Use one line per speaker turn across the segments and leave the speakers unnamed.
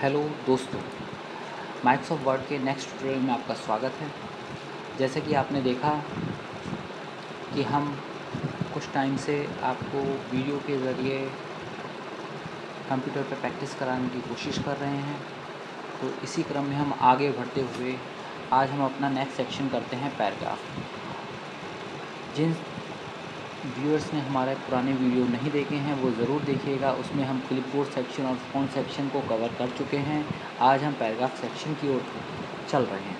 Hello दोस्तों, Microsoft word के next tutorial में आपका स्वागत है। जैसे कि आपने देखा कि हम कुछ टाइम से आपको वीडियो के ज़रिए कंप्यूटर पर प्रैक्टिस कराने की कोशिश कर रहे हैं, तो इसी क्रम में हम आगे बढ़ते हुए आज हम अपना नेक्स्ट सेक्शन करते हैं पैराग्राफ। जिन व्यूअर्स ने हमारे पुराने वीडियो नहीं देखे हैं वो ज़रूर देखिएगा। उसमें हम क्लिपबोर्ड सेक्शन और फ़ॉन्ट सेक्शन को कवर कर चुके हैं। आज हम पैराग्राफ सेक्शन की ओर चल रहे हैं।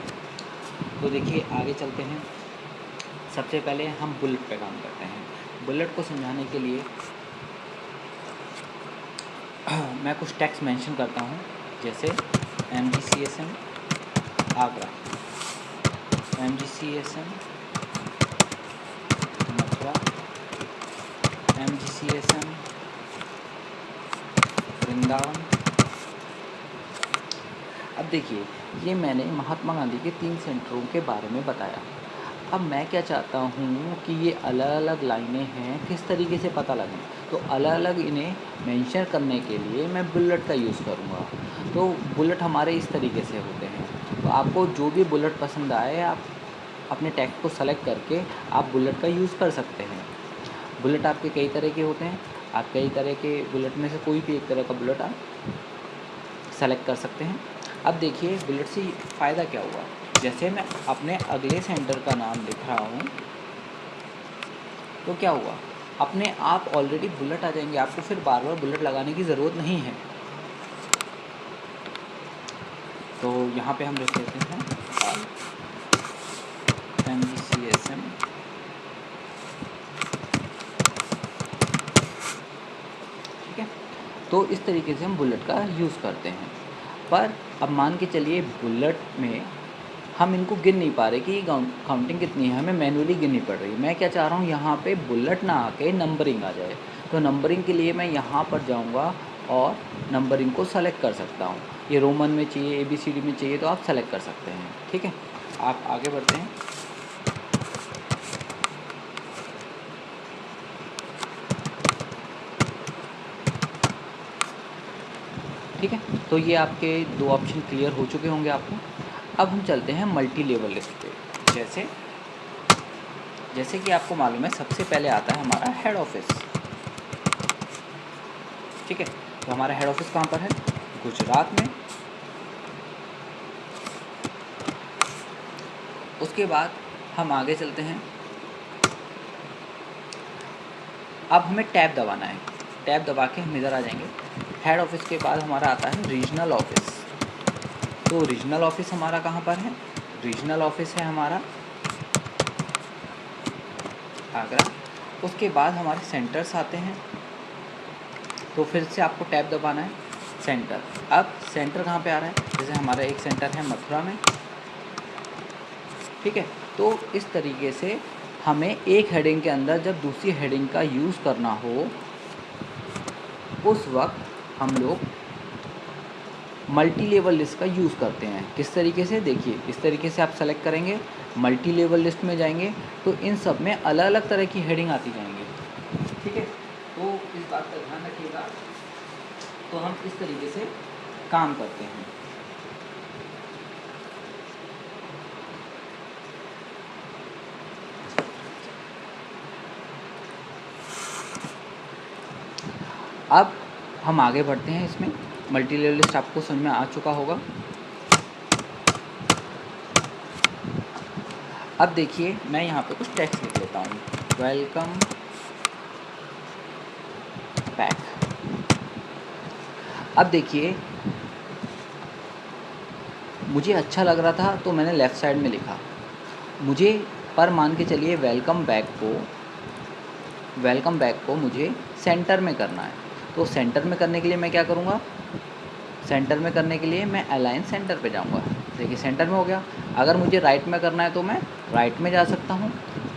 तो देखिए, आगे चलते हैं। सबसे पहले हम बुलेट पे काम करते हैं। बुलेट को समझाने के लिए मैं कुछ टेक्स्ट मेंशन करता हूँ, जैसे MGCSM Agra, MGCSM Mathura, MGCSM Vrindavan. अब देखिए, ये मैंने महात्मा गांधी के 3 सेंटरों के बारे में बताया। अब मैं क्या चाहता हूँ कि ये अलग अलग लाइनें हैं, किस तरीके से पता लगें। तो अलग अलग इन्हें मेंशन करने के लिए मैं बुलेट का यूज़ करूँगा। तो बुलेट हमारे इस तरीके से होते हैं। तो आपको जो भी बुलेट पसंद आए, आप अपने टेक्स्ट को सेलेक्ट करके आप बुलेट का यूज़ कर सकते हैं। बुलेट आपके कई तरह के होते हैं। आप कई तरह के बुलेट में से कोई भी एक तरह का बुलेट आप सेलेक्ट कर सकते हैं। अब देखिए, बुलेट से फ़ायदा क्या हुआ। जैसे मैं अपने अगले सेंटर का नाम लिख रहा हूँ, तो क्या हुआ, अपने आप ऑलरेडी बुलेट आ जाएंगे। आपको फिर बार बार बुलेट लगाने की ज़रूरत नहीं है। तो यहाँ पे हम लिख लेते हैं MGCSM। ठीक है, तो इस तरीके से हम बुलेट का यूज़ करते हैं। पर अब मान के चलिए, बुलेट में हम इनको गिन नहीं पा रहे कि काउंटिंग कितनी है, हमें मैनुअली गिननी पड़ रही है। मैं क्या चाह रहा हूँ, यहाँ पे बुलेट ना आके नंबरिंग आ जाए। तो नंबरिंग के लिए मैं यहाँ पर जाऊँगा और नंबरिंग को सेलेक्ट कर सकता हूँ। ये रोमन में चाहिए, ABCD में चाहिए, तो आप सेलेक्ट कर सकते हैं। ठीक है, आप आगे बढ़ते हैं। ठीक है, तो ये आपके 2 ऑप्शन क्लियर हो चुके होंगे आपको। अब हम चलते हैं मल्टी लेवल लिस्ट पे। जैसे कि आपको मालूम है, सबसे पहले आता है हमारा हेड ऑफिस। ठीक है, तो हमारा हेड ऑफिस कहाँ पर है? गुजरात में। उसके बाद हम आगे चलते हैं। अब हमें टैब दबाना है। टैब दबा के हम इधर आ जाएंगे। हेड ऑफिस के बाद हमारा आता है रीजनल ऑफिस। तो रीजनल ऑफिस हमारा कहाँ पर है? रीजनल ऑफिस है हमारा आगरा। उसके बाद हमारे सेंटर्स आते हैं। तो फिर से आपको टैब दबाना है, सेंटर। अब सेंटर कहाँ पे आ रहा है? जैसे हमारा एक सेंटर है मथुरा में। ठीक है, तो इस तरीके से हमें एक हेडिंग के अंदर जब दूसरी हेडिंग का यूज़ करना हो, उस वक्त हम लोग मल्टी लेवल लिस्ट का यूज़ करते हैं। किस तरीके से? देखिए, इस तरीके से आप सेलेक्ट करेंगे, मल्टी लेवल लिस्ट में जाएंगे, तो इन सब में अलग अलग तरह की हेडिंग आती जाएंगी। ठीक है, तो इस बात का ध्यान रखिएगा। तो हम इस तरीके से काम करते हैं। अब हम आगे बढ़ते हैं। इसमें मल्टी लेवल लिस्ट आपको समझ में आ चुका होगा। अब देखिए, मैं यहाँ पे कुछ टेक्स्ट लिख लेता हूँ। Welcome back. अब देखिए, मुझे अच्छा लग रहा था तो मैंने लेफ़्ट साइड में लिखा। मुझे पर मान के चलिए, वेलकम बैक को मुझे सेंटर में करना है। तो सेंटर में करने के लिए मैं क्या करूँगा? सेंटर में करने के लिए मैं अलाइन सेंटर पे जाऊँगा। देखिए, सेंटर में हो गया। अगर मुझे राइट में करना है तो मैं राइट में जा सकता हूँ।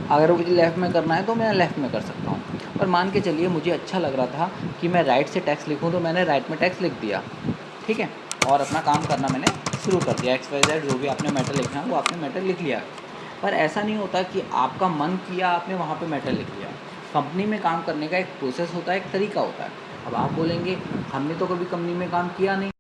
अगर मुझे लेफ़्ट में करना है तो मैं लेफ़्ट में कर सकता हूँ। पर मान के चलिए, मुझे अच्छा लग रहा था कि मैं राइट से टेक्स्ट लिखूँ, तो मैंने राइट में टेक्स्ट लिख दिया। ठीक है, और अपना काम करना मैंने शुरू कर दिया। XYZ जो भी आपने मैटर लिखना है वो आपने मैटर लिख लिया। पर ऐसा नहीं होता कि आपका मन किया आपने वहाँ पे मैटर लिख लिया। कंपनी में काम करने का एक प्रोसेस होता है, एक तरीका होता है। अब आप बोलेंगे, हमने तो कभी कंपनी में काम किया नहीं।